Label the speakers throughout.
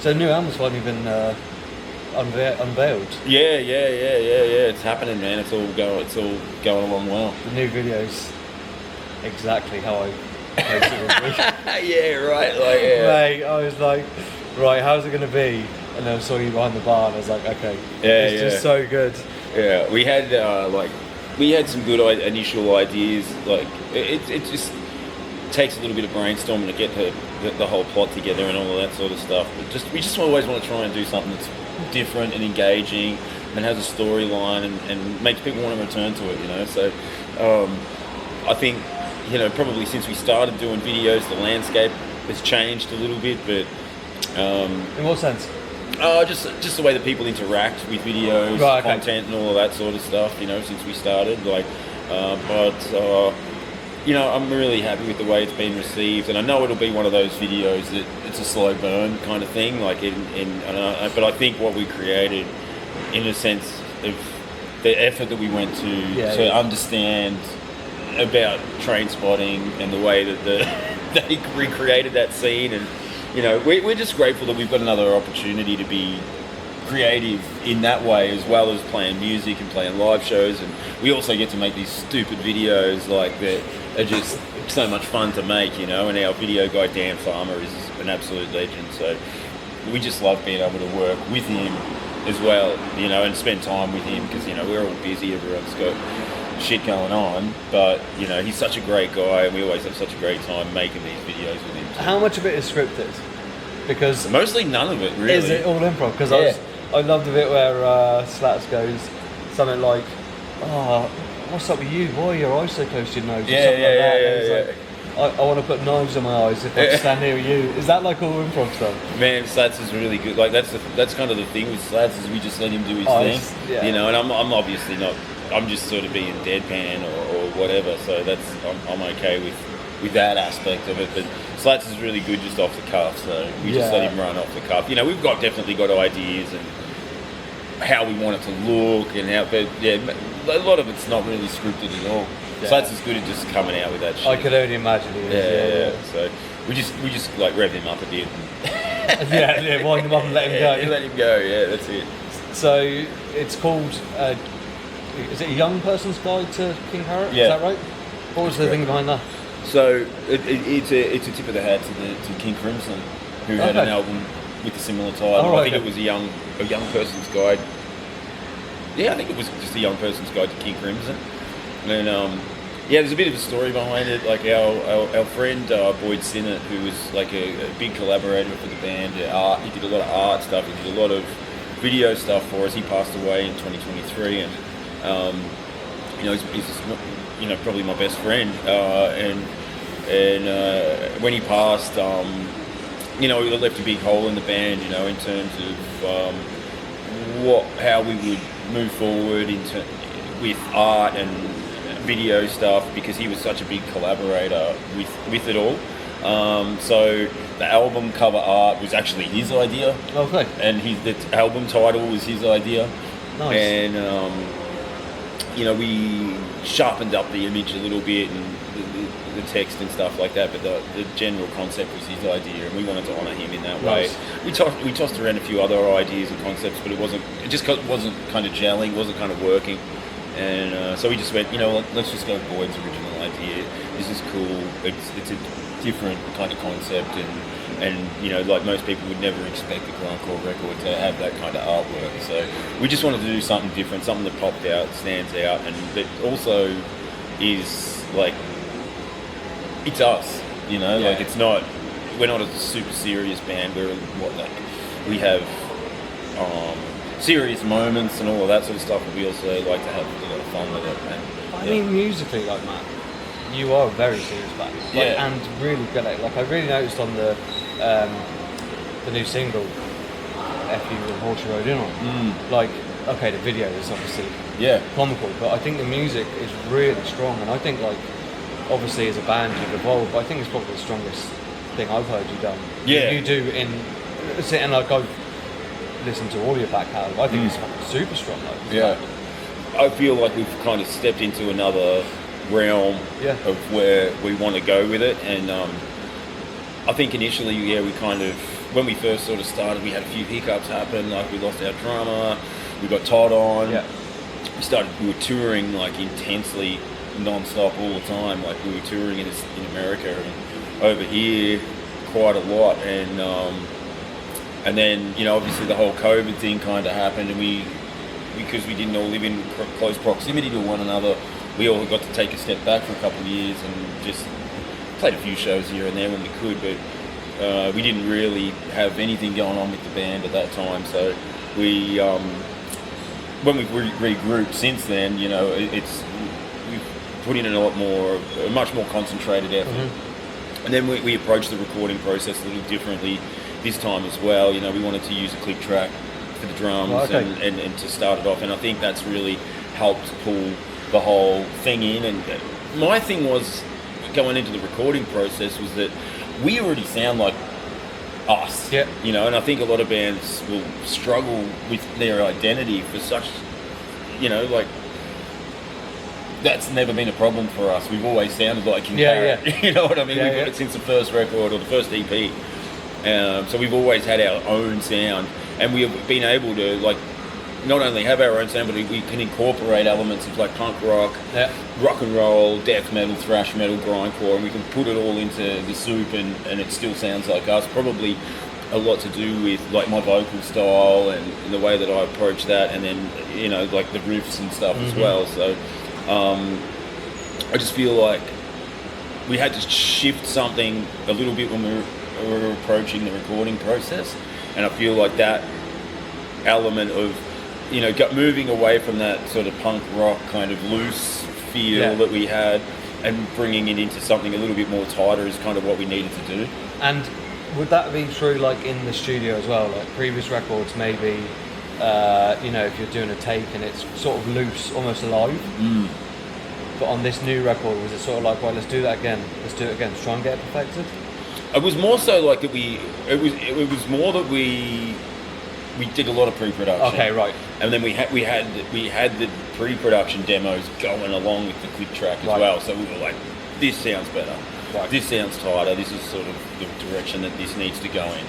Speaker 1: So new album's finally been unveiled.
Speaker 2: Yeah. It's happening, man. It's all going along well.
Speaker 1: The new video's exactly how I hoped it would be.
Speaker 2: Yeah, right. Like, yeah.
Speaker 1: Mate, I was like, right, how's it going to be? And then I saw you behind the bar, and I was like, okay, it's just so good.
Speaker 2: Yeah, we had some good initial ideas. Like it just takes a little bit of brainstorming to get the whole plot together and all of that sort of stuff. But we just always want to try and do something that's different and engaging and has a storyline and makes people want to return to it. You know, so I think probably since we started doing videos, the landscape has changed a little bit. But
Speaker 1: in what sense?
Speaker 2: Just the way that people interact with videos, content, and all of that sort of stuff. Since we started, I'm really happy with the way it's been received, and I know it'll be one of those videos that it's a slow burn kind of thing. But I think what we created, in a sense of the effort that we went to understand about train spotting and the way that they recreated that scene, and we're just grateful that we've got another opportunity to be creative in that way, as well as playing music and playing live shows. And we also get to make these stupid videos that are just so much fun to make, and our video guy Dan Farmer is an absolute legend. So we just love being able to work with him as well, and spend time with him, because we're all busy, everyone's got shit going on, but he's such a great guy, and we always have such a great time making these videos with him too.
Speaker 1: How much of it is scripted? Because
Speaker 2: mostly none of it, really.
Speaker 1: Is it all improv? Because I loved the bit where Slats goes something like, what's up with you? Why are your eyes so close to your nose? I want to put knives in my eyes if I stand here with you. Is that like all improv stuff?
Speaker 2: Man, Slats is really good. Like that's kind of the thing with Slats, is we just let him do his thing. Yeah. And I'm obviously not. I'm just sort of being deadpan or whatever. So I'm okay with that aspect of it. But Slats is really good just off the cuff. So we just let him run off the cuff. We've definitely got ideas and how we want it to look and how. But a lot of it's not really scripted at all. Yeah. Slats is good at just coming out with that shit.
Speaker 1: I could only imagine he is.
Speaker 2: Yeah. So we just like rev him up a bit.
Speaker 1: Wind him up and let him go.
Speaker 2: Let him go. Yeah, that's it.
Speaker 1: So it's called. Is it a young person's guide to King Parrot?
Speaker 2: Yeah.
Speaker 1: Is that right? What was the thing behind that?
Speaker 2: So it's a tip of the hat to King Crimson, who had an album with a similar title. I think it was a young person's guide. Yeah, I think it was just a young person's guide to King Crimson. And there's a bit of a story behind it. Like our friend Boyd Sinnott, who was like a big collaborator for the band. He did a lot of art stuff. He did a lot of video stuff for us. He passed away in 2023, and he's probably my best friend. And when he passed, it left a big hole in the band. In terms of how we would move forward with art and video stuff, because he was such a big collaborator with it all. So the album cover art was actually his idea.
Speaker 1: Okay.
Speaker 2: And the album title was his idea.
Speaker 1: Nice.
Speaker 2: And we sharpened up the image a little bit and the text and stuff like that, but the general concept was his idea, and we wanted to honour him in that way. We tossed around a few other ideas and concepts, but it wasn't kind of gelling, wasn't kind of working. And so we just went, let's just go with Boyd's original idea. This is cool. It's a different kind of concept, and like most people would never expect a grindcore record to have that kind of artwork. So we just wanted to do something different, something that popped out, stands out, and that also is like, it's us. Like we're not a super serious band. We have serious moments and all of that sort of stuff, but we also like to have a lot of fun with it.
Speaker 1: I mean, musically, Matt, you are a very serious band, and really good at it. I really noticed on the new single, "F You and Horse You Rode In On." Okay, the video is obviously comical, but I think the music is really strong, and I think obviously as a band you've evolved. But I think it's probably the strongest thing I've heard you done.
Speaker 2: Yeah,
Speaker 1: you do and I've listened to all your back catalog. I think it's fucking super strong.
Speaker 2: I feel like we've kind of stepped into another realm of where we want to go with it, and I think initially, we kind of, when we first sort of started, we had a few hiccups happen. Like we lost our drummer, we got Todd on.
Speaker 1: Yeah.
Speaker 2: We were touring like intensely, non-stop all the time. Like we were touring in America and over here quite a lot, and then obviously the whole COVID thing kind of happened, and because we didn't all live in close proximity to one another, we all got to take a step back for a couple of years and just played a few shows here and there when we could, but we didn't really have anything going on with the band at that time. So we, when we've regrouped since then, we've put in a much more concentrated effort. Mm-hmm. And then we approached the recording process a little differently this time as well. We wanted to use a click track for the drums and to start it off, and I think that's really helped pull the whole thing in. And my thing was, going into the recording process, was that we already sound like us.
Speaker 1: Yeah.
Speaker 2: And I think a lot of bands will struggle with their identity for such, like, that's never been a problem for us. We've always sounded like King Parrot.
Speaker 1: Yeah.
Speaker 2: You know what I mean?
Speaker 1: Yeah,
Speaker 2: We've got it since the first record or the first EP. So we've always had our own sound, and we've been able to, like, not only have our own sound, but we can incorporate elements of like punk rock, rock and roll, death metal, thrash metal, grindcore, and we can put it all into the soup, and it still sounds like us. Probably a lot to do with like my vocal style and the way that I approach that, and then like the riffs and stuff as well. So I just feel like we had to shift something a little bit when we were approaching the recording process, and I feel like that element of moving away from that sort of punk rock kind of loose feel that we had, and bringing it into something a little bit more tighter is kind of what we needed to do.
Speaker 1: And would that be true like in the studio as well? Like previous records, maybe, if you're doing a take and it's sort of loose, almost alive. But on this new record, was it sort of like, well, let's do that again. Let's do it again. Let's try and get it perfected.
Speaker 2: It was more so like that it was more that we did a lot of pre-production.
Speaker 1: Okay, right.
Speaker 2: And then we had the pre-production demos going along with the click track as well. So we were like, this sounds better. Right. This sounds tighter. This is sort of the direction that this needs to go in.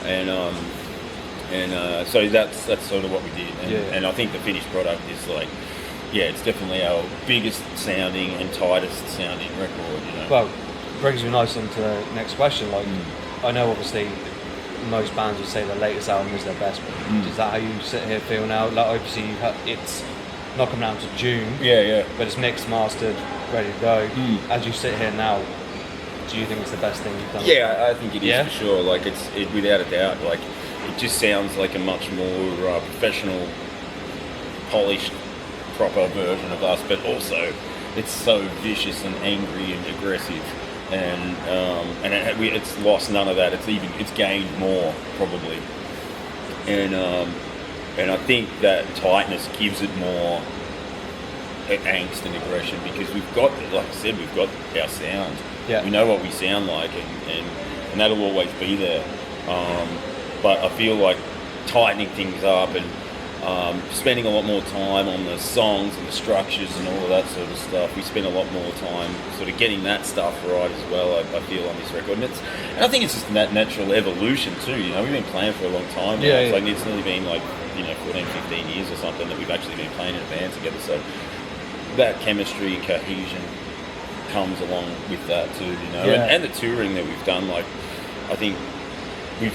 Speaker 2: And so that's sort of what we did. And I think the finished product is like, it's definitely our biggest sounding and tightest sounding record.
Speaker 1: Well, brings me nicely into the next question. Like, I know obviously most bands would say the latest album is their best, but is that how you sit here feel now? Like, obviously it's not coming out to June, but it's mixed, mastered, ready to go. As you sit here now, do you think it's the best thing you've done?
Speaker 2: I think it is for sure. Like it without a doubt. Like it just sounds like a much more professional, polished, proper version of us, but also it's so vicious and angry and aggressive. And it's lost none of that. It's gained more probably, and I think that tightness gives it more angst and aggression, because we've got, like I said, we've got our sound. We know what we sound like, and that'll always be there. But I feel like tightening things up and spending a lot more time on the songs and the structures and all of that sort of stuff. We spend a lot more time sort of getting that stuff right as well, I feel, on this record. And I think it's just that natural evolution too. We've been playing for a long time now. It's like it's nearly been like 14, 15 years or something that we've actually been playing in a band together. So that chemistry, cohesion comes along with that too, and the touring that we've done. Like, I think we've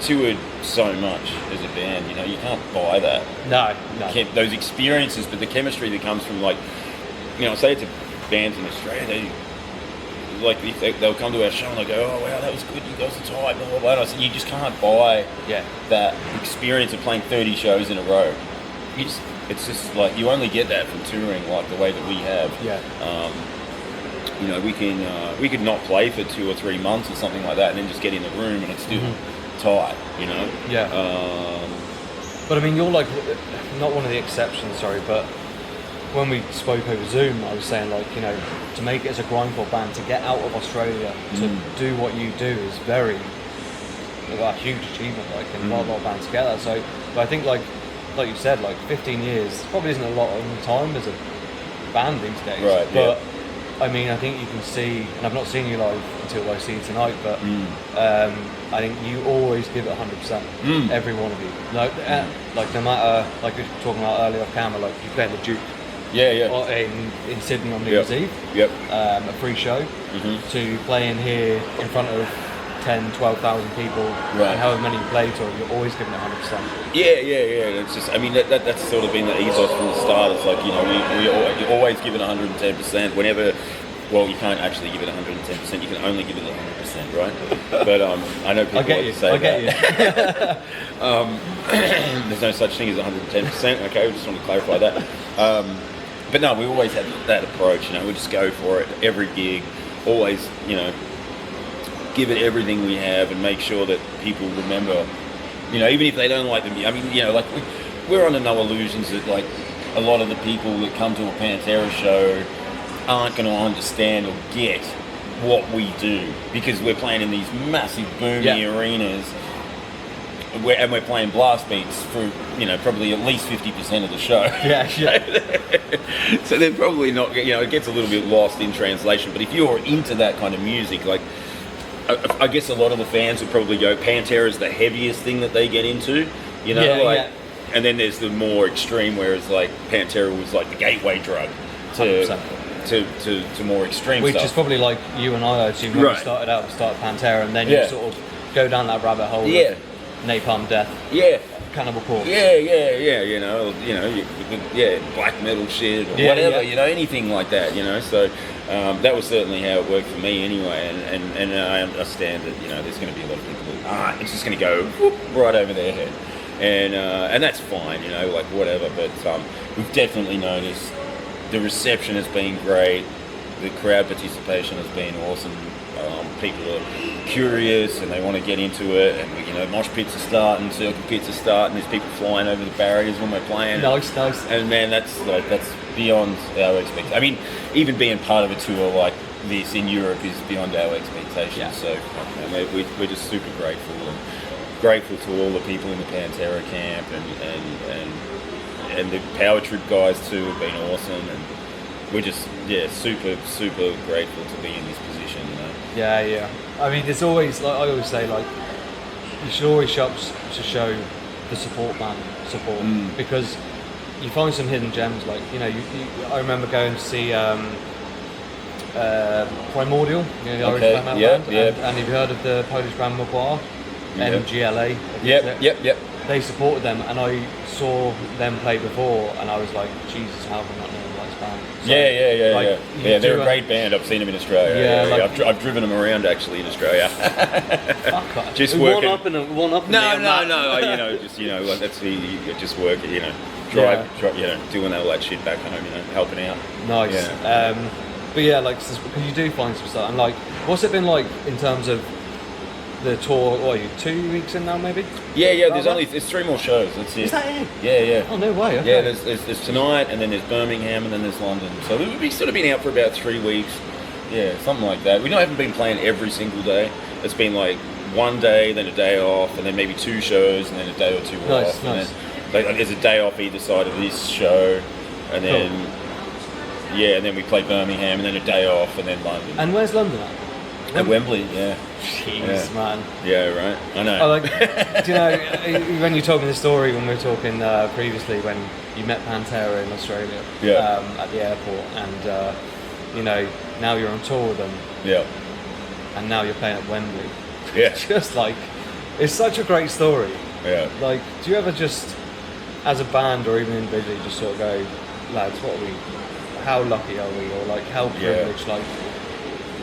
Speaker 2: toured so much as a band, you can't buy that.
Speaker 1: No.
Speaker 2: Those experiences, but the chemistry that comes from, like, say it's a bands in Australia, they'll come to our show and they go, oh wow, that was good, you guys are tight, blah blah blah. And I said, you just can't buy that experience of playing 30 shows in a row. It's just like, you only get that from touring like the way that we have. We could not play for 2 or 3 months or something like that, and then just get in the room and it's still tight,
Speaker 1: But I mean, you're like not one of the exceptions, but when we spoke over Zoom, I was saying, like, to make it as a grindcore band, to get out of Australia, to do what you do is a huge achievement, and not a lot of bands get that. So, but I think like you said, like 15 years probably isn't a lot of time as a band these days.
Speaker 2: Right.
Speaker 1: But I mean, I think you can see, and I've not seen you live in until I see you tonight, but I think you always give it 100%. Every one of you. Like no matter, like we were talking about earlier off camera, like you play at the Duke.
Speaker 2: Yeah.
Speaker 1: In Sydney on New Year's Eve. A free show. To playing here in front of 10, 12,000 people, and however many you play to, you're always giving it 100%.
Speaker 2: Yeah. It's just, I mean, that's sort of been the ethos from the start. It's like, you know, you always give it 110% whenever. Well, you can't actually give it 110%. You can only give it 100%, right? But I know people like to say that. There's no such thing as 110%. Okay, we just want to clarify that. But no, we always had that approach. You know, we just go for it every gig. Always, you know, give it everything we have and make sure that people remember. You know, even if they don't like the, I mean, you know, like we're under no illusions that like a lot of the people that come to a Pantera show aren't going to understand or get what we do, because we're playing in these massive boomy arenas and we're playing blast beats for, you know, probably at least 50% of the show. So they're probably not, you know, it gets a little bit lost in translation. But if you're into that kind of music, like I guess a lot of the fans would probably go, Pantera is the heaviest thing that they get into, you know, and then there's the more extreme where it's like Pantera was like the gateway drug to more extreme
Speaker 1: Which
Speaker 2: stuff.
Speaker 1: is probably like you and I assume when we started out, we started Pantera, and then you sort of go down that rabbit hole of Napalm Death, Cannibal Corpse.
Speaker 2: You know, black metal shit or whatever, you know, anything like that, you know. So that was certainly how it worked for me anyway, and I understand that, you know, there's going to be a lot of people who, it's just going to go whoop, right over their head, and that's fine, you know, like whatever. But we've definitely noticed the reception has been great. The crowd participation has been awesome. People are curious and they want to get into it. And, you know, mosh pits are starting, circle pits are starting. There's people flying over the barriers when we're playing.
Speaker 1: Nice.
Speaker 2: And man, that's beyond our expectations. I mean, even being part of a tour like this in Europe is beyond our expectations.
Speaker 1: Yeah.
Speaker 2: So we're just super grateful, and grateful to all the people in the Pantera camp and the Power Trip guys too have been awesome, and we're just super grateful to be in this position, you know.
Speaker 1: Yeah. I mean, there's always, like I always say, like you should always show the support because you find some hidden gems. Like, you know, I remember going to see Primordial, you know, the Irish black metal band, and have you heard of the Polish band Mgła? MGLA.
Speaker 2: Yep.
Speaker 1: They supported them, and I saw them play before, and I was like, Jesus, how can I not know this band? So,
Speaker 2: yeah, they're a great band. I've seen them in Australia. I've driven them around actually in Australia. Just working.
Speaker 1: One up.
Speaker 2: No. You know, just, you know, like that's you just work. You know, drive. You know, doing all that shit back home. You know, helping out.
Speaker 1: Nice.
Speaker 2: Yeah.
Speaker 1: But yeah, like, because you do find some stuff, and like, what's it been like in terms of the tour? What are you, 2 weeks in now, maybe?
Speaker 2: Yeah. There's 3 more shows. That's it.
Speaker 1: Is that it?
Speaker 2: Yeah.
Speaker 1: Oh, no way. Okay.
Speaker 2: Yeah, there's tonight, and then there's Birmingham, and then there's London. So we've sort of been out for about 3 weeks. Yeah, something like that. We haven't been playing every single day. It's been like one day, then a day off, and then maybe 2 shows, and then a day or 2 off.
Speaker 1: Nice.
Speaker 2: And then, like, there's a day off either side of this show, and then and then we play Birmingham, and then a day off, and then London.
Speaker 1: And where's London at?
Speaker 2: At Wembley, yeah.
Speaker 1: Jeez, man.
Speaker 2: Yeah, right. I know.
Speaker 1: Do you know, when you're talking the story, when we were talking previously, when you met Pantera in Australia at the airport, and you know, now you're on tour with them.
Speaker 2: Yeah.
Speaker 1: And now you're playing at Wembley.
Speaker 2: Yeah.
Speaker 1: Just like, it's such a great story.
Speaker 2: Yeah.
Speaker 1: Like, do you ever just, as a band or even individually, just sort of go, lads, what are we? How lucky are we? Or like, how privileged, like,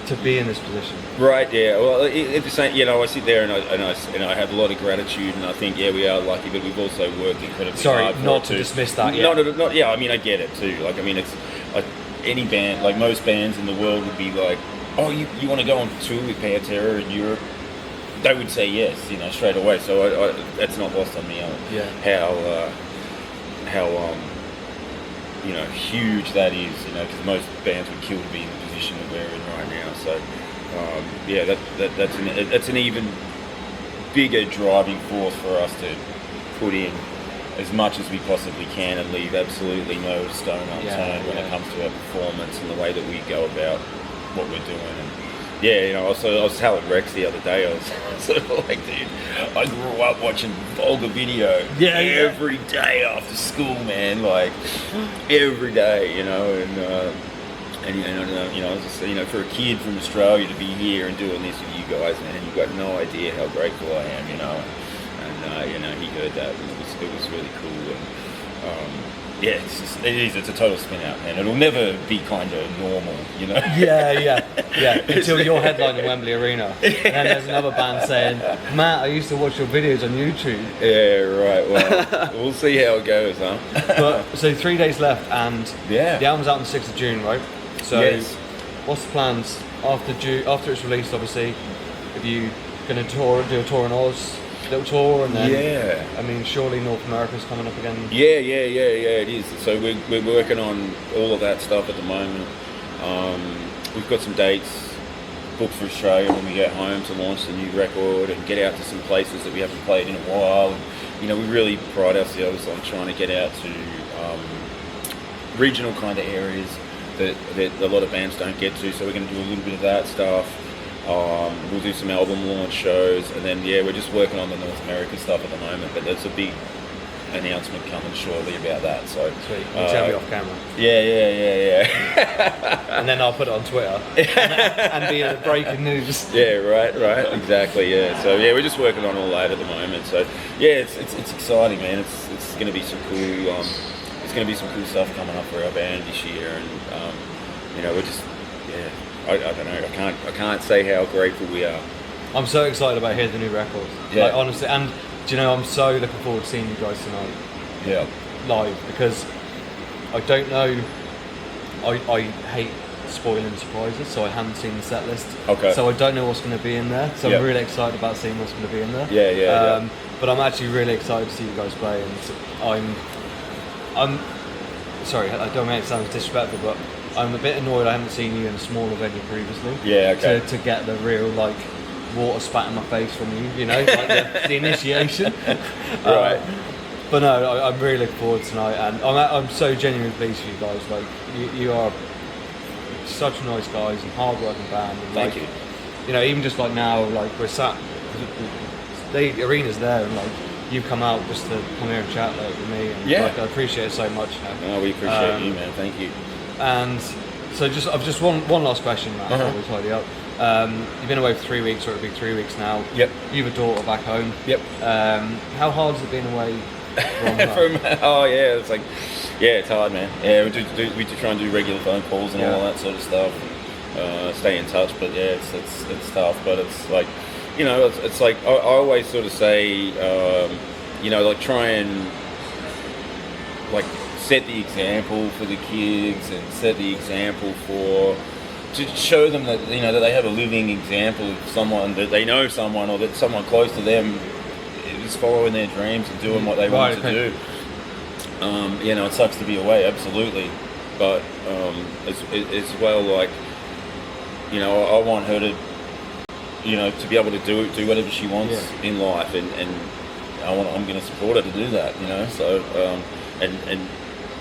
Speaker 1: to be in this position? Right.
Speaker 2: Yeah. Well, at the same, you know, I sit there and I have a lot of gratitude, and I think we are lucky, but we've also worked incredibly hard.
Speaker 1: Sorry, not to dismiss that.
Speaker 2: Not. Yeah. I mean, I get it too. Like, I mean, it's like any band, like most bands in the world would be like, oh, you want to go on tour with Pantera in Europe? They would say yes, you know, straight away. So that's not lost on me. How you know, huge that is, you know, because most bands would kill to be in the position that we're in right now. So, that's an even bigger driving force for us to put in as much as we possibly can and leave absolutely no stone unturned when it comes to our performance and the way that we go about what we're doing. yeah, I was telling Rex the other day, I was sort of like, dude, I grew up watching vulgar video every day after school, man, like every day, and just, for a kid from Australia to be here and doing this with you guys, man, you've got no idea how grateful I am, and he heard that, and it was really cool, and it's a total spin out, man. It'll never be kind of normal,
Speaker 1: Yeah. Until you're headlining Wembley Arena, and then there's another band saying, "Matt, I used to watch your videos on YouTube."
Speaker 2: Yeah, right. Well, we'll see how it goes, huh?
Speaker 1: But so 3 days left, and
Speaker 2: the
Speaker 1: album's out on the 6th of June, right? So,
Speaker 2: yes.
Speaker 1: What's the plans after it's released? Obviously, if you gonna do a tour in Oz? Little tour, and then I mean, surely North America's coming up again.
Speaker 2: Yeah, it is. So we're working on all of that stuff at the moment. We've got some dates booked for Australia when we get home to launch the new record and get out to some places that we haven't played in a while. And, we really pride ourselves on trying to get out to regional kind of areas that a lot of bands don't get to. So we're going to do a little bit of that stuff. We'll do some album launch shows, and then we're just working on the North America stuff at the moment. But there's a big announcement coming shortly about that. So
Speaker 1: sweet. You tell me off camera.
Speaker 2: Yeah.
Speaker 1: And then I'll put it on Twitter and be breaking news.
Speaker 2: Yeah, right, exactly. Yeah. So we're just working on all that at the moment. So it's exciting, man. It's going to be some cool. It's going to be some cool stuff coming up for our band this year, and we're just I don't know. I can't say how grateful we are.
Speaker 1: I'm so excited about hearing the new record.
Speaker 2: Yeah.
Speaker 1: Like, honestly, and I'm so looking forward to seeing you guys tonight.
Speaker 2: Yeah.
Speaker 1: Live, because I don't know. I hate spoiling surprises, so I haven't seen the set list.
Speaker 2: Okay.
Speaker 1: So I don't know what's going to be in there. So I'm really excited about seeing what's going to be in there.
Speaker 2: Yeah.
Speaker 1: But I'm actually really excited to see you guys play, and I'm sorry, I don't make it sound disrespectful, but I'm a bit annoyed I haven't seen you in a smaller venue previously.
Speaker 2: Yeah, okay.
Speaker 1: To get the real water spat in my face from you, like the initiation.
Speaker 2: Right.
Speaker 1: But no, I'm really looking forward to tonight, and I'm so genuinely pleased for you guys. Like you are such nice guys and hard-working band. And
Speaker 2: Thank you.
Speaker 1: Even just now, we're sat, the arena's there, and you've come out just to come here and chat with me, and I appreciate it so much.
Speaker 2: No, we appreciate you, man. Thank you.
Speaker 1: And so I've just one last question, Matt, before we tidy up. You've been away for 3 weeks, or it'll be 3 weeks now.
Speaker 2: Yep.
Speaker 1: You have a daughter back home.
Speaker 2: Yep.
Speaker 1: How hard has it been away from
Speaker 2: it's hard, man. Yeah, we do try and do regular phone calls and all that sort of stuff. Stay in touch, but it's tough. But it's like, it's like I always sort of say, try and set the example for the kids and set the example to show them that that they have a living example of someone, that they know someone, or that someone close to them is following their dreams and doing what they want to do. It sucks to be away, absolutely, but as well, I want her to to be able to do whatever she wants in life, and I'm going to support her to do that, so and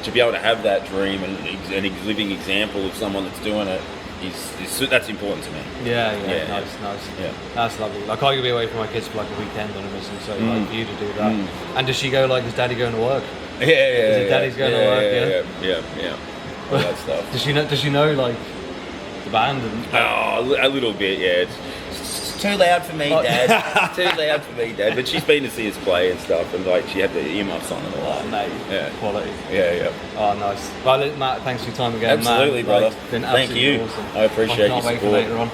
Speaker 2: to be able to have that dream and a living example of someone that's doing it that's important to me.
Speaker 1: Nice. Yeah, that's lovely. I can't be away from my kids for a weekend on a mission, so for you to do that. And does she go is Daddy going to work?
Speaker 2: Yeah.
Speaker 1: Is it Daddy's going to work?
Speaker 2: Yeah. All that stuff.
Speaker 1: Does she know the band and?
Speaker 2: A little bit, yeah. It's too loud for me, Dad. Too loud for me, Dad. But she's been to see us play and stuff, and she had the earmuffs on and all that.
Speaker 1: Oh, mate.
Speaker 2: Yeah.
Speaker 1: Quality.
Speaker 2: Yeah.
Speaker 1: Oh, nice. Well, Matt, thanks for your time again.
Speaker 2: Absolutely,
Speaker 1: man.
Speaker 2: brother.
Speaker 1: It's been
Speaker 2: Thank you.
Speaker 1: awesome.
Speaker 2: I appreciate your
Speaker 1: can't wait for
Speaker 2: support.
Speaker 1: later on.